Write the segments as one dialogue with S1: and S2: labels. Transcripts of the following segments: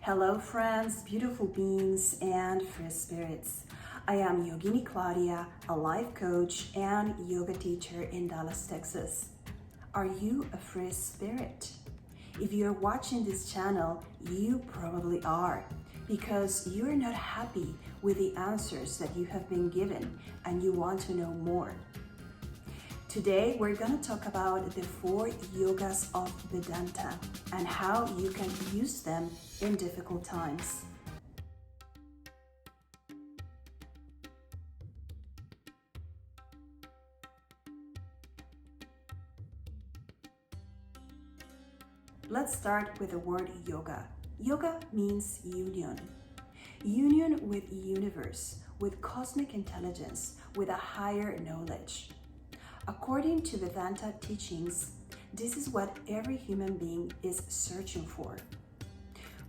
S1: Hello friends, beautiful beings and free spirits. I am Yogini Claudia, a life coach and yoga teacher in Dallas, Texas. Are you a free spirit? If you're watching this channel, you probably are, because you're not happy with the answers that you have been given and you want to know more. Today, we're going to talk about the Four Yogas of Vedanta and how you can use them in difficult times. Let's start with the word yoga. Yoga means union. Union with universe, with cosmic intelligence, with a higher knowledge. According to Vedanta teachings, this is what every human being is searching for.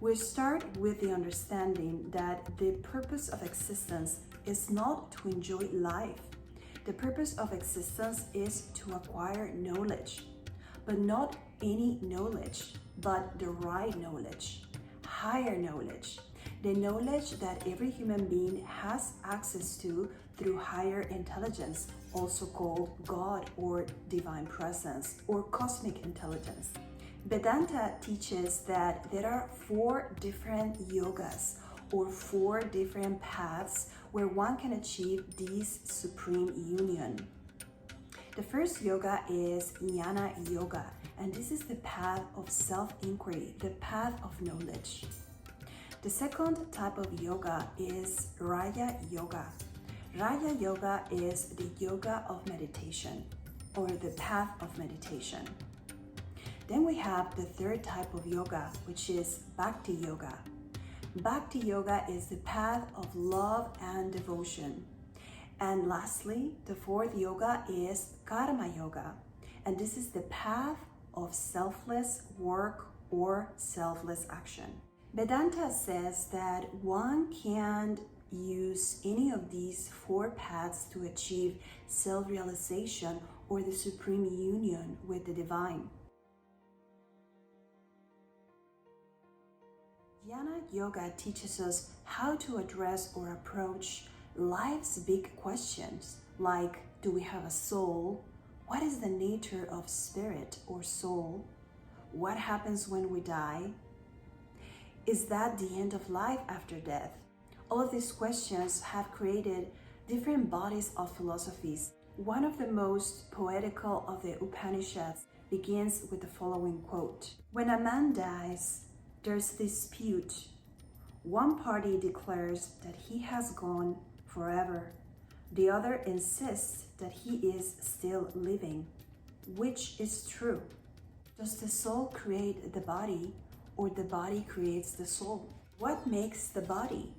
S1: We start with the understanding that the purpose of existence is not to enjoy life. The purpose of existence is to acquire knowledge, but not any knowledge, but the right knowledge, higher knowledge, the knowledge that every human being has access to through higher intelligence, also called God or divine presence or cosmic intelligence. Vedanta teaches that there are four different yogas or four different paths where one can achieve this supreme union. The first yoga is Jnana Yoga, and this is the path of self-inquiry, the path of knowledge. The second type of yoga is Raja Yoga. Raja Yoga is the yoga of meditation, or the path of meditation. Then we have the third type of yoga, which is Bhakti Yoga. Bhakti Yoga is the path of love and devotion. And lastly, the fourth yoga is Karma Yoga, and this is the path of selfless work or selfless action. Vedanta says that one can't use any of these four paths to achieve self-realization or the supreme union with the divine. Jnana Yoga teaches us how to address or approach life's big questions, like, do we have a soul? What is the nature of spirit or soul? What happens when we die? Is that the end of life after death? All of these questions have created different bodies of philosophies. One of the most poetical of the Upanishads begins with the following quote: "When a man dies, there's dispute. One party declares that he has gone forever. The other insists that he is still living. Which is true? Does the soul create the body, or the body creates the soul? What makes the body?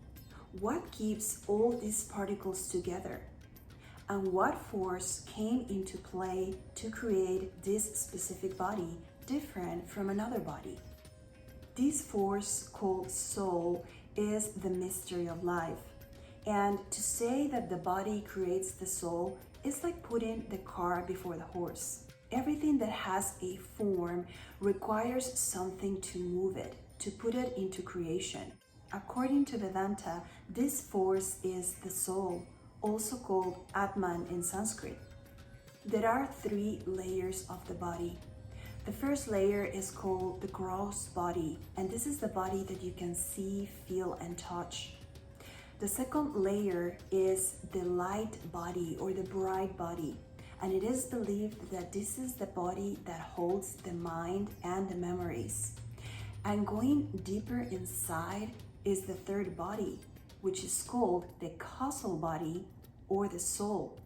S1: What keeps all these particles together? And what force came into play to create this specific body different from another body?" This force called soul is the mystery of life. And to say that the body creates the soul is like putting the cart before the horse. Everything that has a form requires something to move it, to put it into creation. According to Vedanta, this force is the soul, also called Atman in Sanskrit. There are three layers of the body. The first layer is called the gross body, and this is the body that you can see, feel, and touch. The second layer is the light body or the bright body, and it is believed that this is the body that holds the mind and the memories. And going deeper inside is the third body, which is called the causal body or the soul,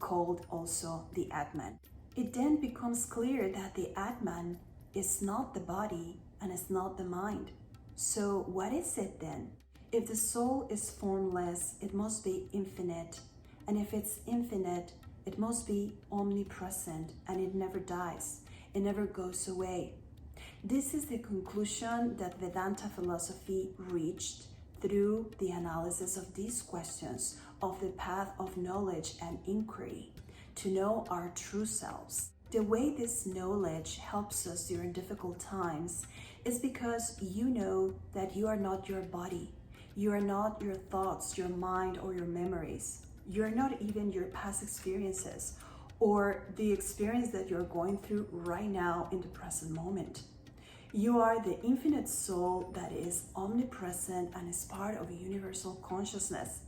S1: called also the Atman. It then becomes clear that the Atman is not the body and is not the mind. So what is it then? If the soul is formless, it must be infinite. And if it's infinite, it must be omnipresent, and it never dies. It never goes away. This is the conclusion that Vedanta philosophy reached through the analysis of these questions of the path of knowledge and inquiry to know our true selves. The way this knowledge helps us during difficult times It's because you know that you are not your body. You are not your thoughts, your mind, or your memories. You're not even your past experiences or the experience that you're going through right now in the present moment. You are the infinite soul that is omnipresent and is part of a universal consciousness.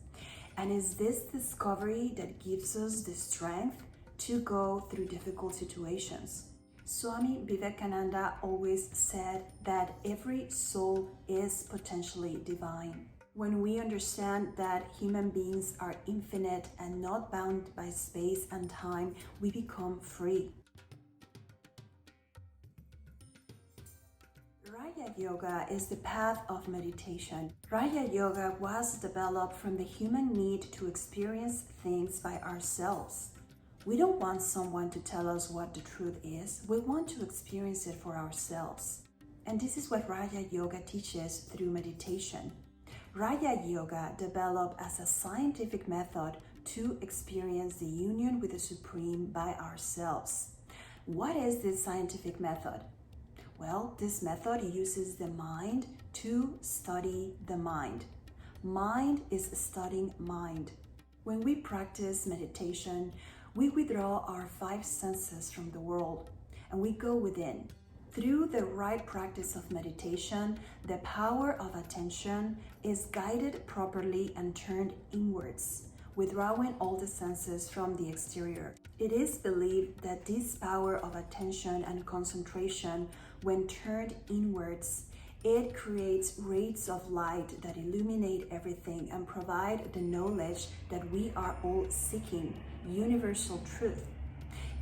S1: And it's this discovery that gives us the strength to go through difficult situations. Swami Vivekananda always said that every soul is potentially divine. When we understand that human beings are infinite and not bound by space and time, we become free. Raja Yoga is the path of meditation. Raja Yoga was developed from the human need to experience things by ourselves. We don't want someone to tell us what the truth is. We want to experience it for ourselves. And this is what Raja Yoga teaches through meditation. Raja Yoga developed as a scientific method to experience the union with the Supreme by ourselves. What is this scientific method? Well, this method uses the mind to study the mind. Mind is studying mind. When we practice meditation, we withdraw our 5 senses from the world and we go within. Through the right practice of meditation, the power of attention is guided properly and turned inwards, withdrawing all the senses from the exterior. It is believed that this power of attention and concentration, when turned inwards, it creates rays of light that illuminate everything and provide the knowledge that we are all seeking, universal truth.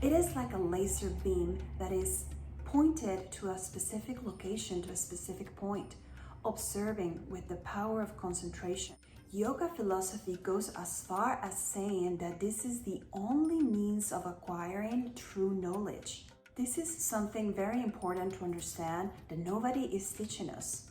S1: It is like a laser beam that is pointed to a specific location, to a specific point, observing with the power of concentration. Yoga philosophy goes as far as saying that this is the only means of acquiring true knowledge. This is something very important to understand that nobody is teaching us.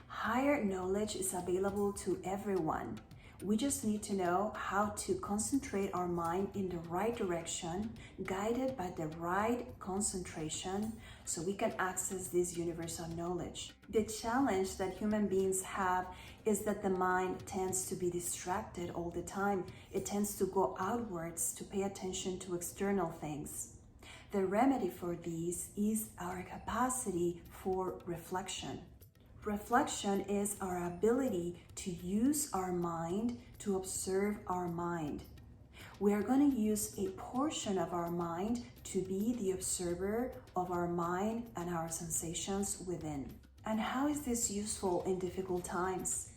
S1: Higher knowledge is available to everyone. We just need to know how to concentrate our mind in the right direction, guided by the right concentration, so we can access this universal knowledge. The challenge that human beings have is that the mind tends to be distracted all the time. It tends to go outwards to pay attention to external things. The remedy for this is our capacity for reflection. Reflection is our ability to use our mind to observe our mind. We are going to use a portion of our mind to be the observer of our mind and our sensations within. And how is this useful in difficult times?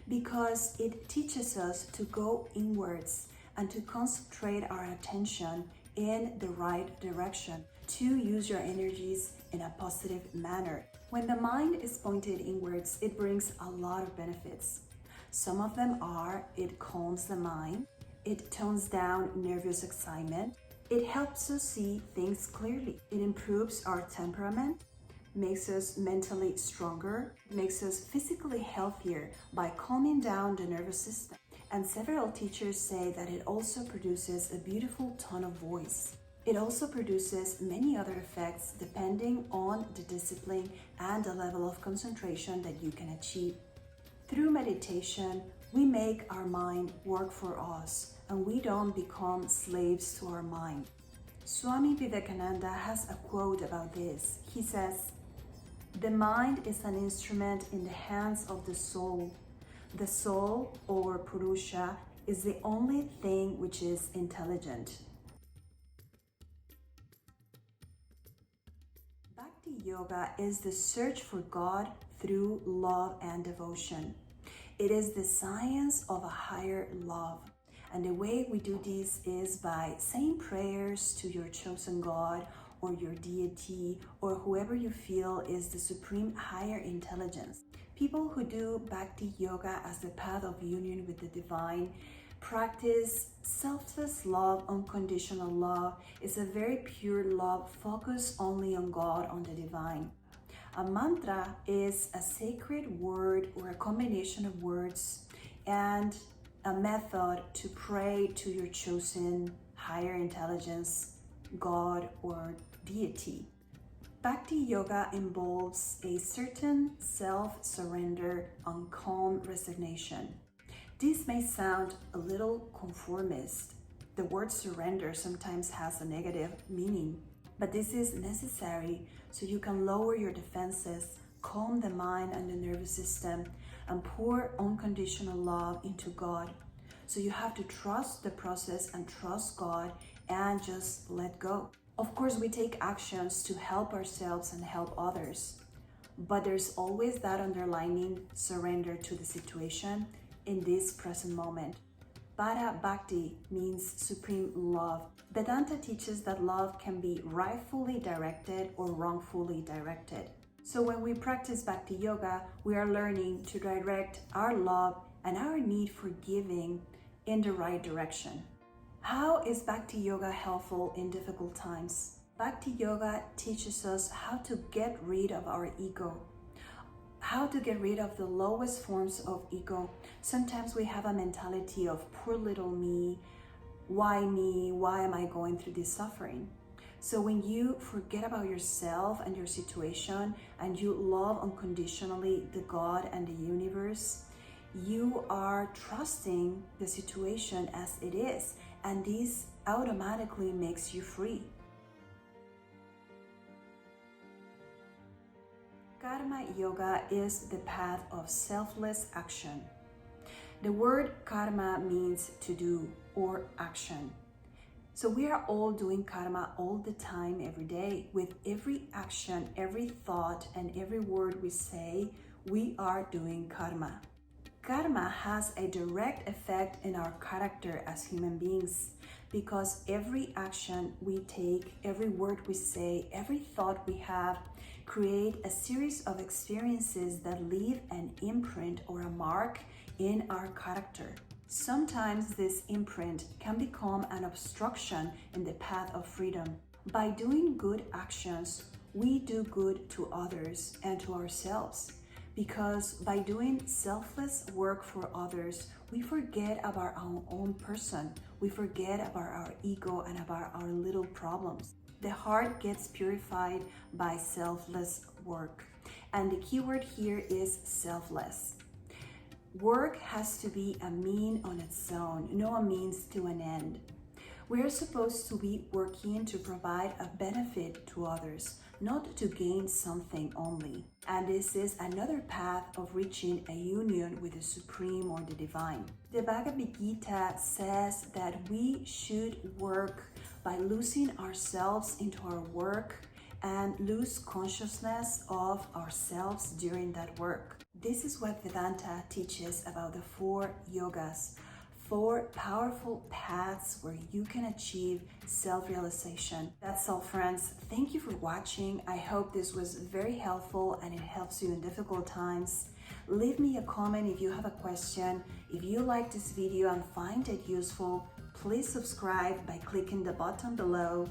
S1: Because it teaches us to go inwards and to concentrate our attention in the right direction, to use your energies in a positive manner. When the mind is pointed inwards, it brings a lot of benefits. Some of them are, it calms the mind, it tones down nervous excitement, it helps us see things clearly, it improves our temperament, makes us mentally stronger, makes us physically healthier by calming down the nervous system. And several teachers say that it also produces a beautiful tone of voice. It also produces many other effects depending on the discipline and the level of concentration that you can achieve. Through meditation, we make our mind work for us and we don't become slaves to our mind. Swami Vivekananda has a quote about this. He says, "The mind is an instrument in the hands of the soul. The soul, or Purusha, is the only thing which is intelligent." Bhakti Yoga is the search for God through love and devotion. It is the science of a higher love. And the way we do this is by saying prayers to your chosen God or your deity or whoever you feel is the supreme higher intelligence. People who do Bhakti Yoga as the path of union with the divine practice selfless love, unconditional love. Is a very pure love focused only on God, on the divine. A mantra is a sacred word or a combination of words and a method to pray to your chosen higher intelligence, God or deity. Bhakti Yoga involves a certain self-surrender and calm resignation. This may sound a little conformist. The word surrender sometimes has a negative meaning, but this is necessary so you can lower your defenses, calm the mind and the nervous system, and pour unconditional love into God. So you have to trust the process and trust God and just let go. Of course, we take actions to help ourselves and help others, but there's always that underlying surrender to the situation in this present moment. Para Bhakti means supreme love. Vedanta teaches that love can be rightfully directed or wrongfully directed. So when we practice Bhakti Yoga, we are learning to direct our love and our need for giving in the right direction. How is Bhakti Yoga helpful in difficult times? Bhakti Yoga teaches us how to get rid of our ego, how to get rid of the lowest forms of ego. Sometimes we have a mentality of poor little me, why am I going through this suffering? So when you forget about yourself and your situation and you love unconditionally the God and the universe, you are trusting the situation as it is, and this automatically makes you free. Karma Yoga is the path of selfless action. The word karma means to do or action. So we are all doing karma all the time, every day. With every action, every thought, and every word we say, we are doing karma. Karma has a direct effect in our character as human beings, because every action we take, every word we say, every thought we have create a series of experiences that leave an imprint or a mark in our character. Sometimes this imprint can become an obstruction in the path of freedom. By doing good actions, we do good to others and to ourselves. Because by doing selfless work for others, we forget about our own person. We forget about our ego and about our little problems. The heart gets purified by selfless work. And the key word here is selfless. Work has to be a mean on its own, no a means to an end. We are supposed to be working to provide a benefit to others, not to gain something only. And this is another path of reaching a union with the Supreme or the Divine. The Bhagavad Gita says that we should work by losing ourselves into our work and lose consciousness of ourselves during that work. This is what Vedanta teaches about the Four Yogas, 4 powerful paths where you can achieve self-realization. That's all, friends. Thank you for watching. I hope this was very helpful and it helps you in difficult times. Leave me a comment if you have a question. If you like this video and find it useful, please subscribe by clicking the button below.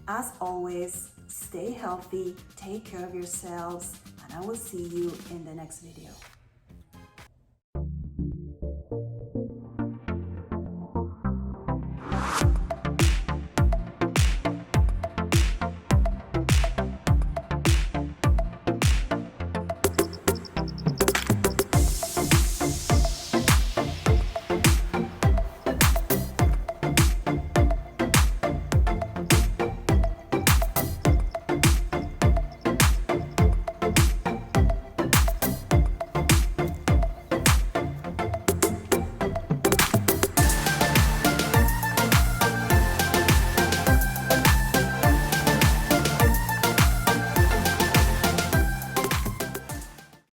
S1: As always, stay healthy, take care of yourselves, and I will see you in the next video.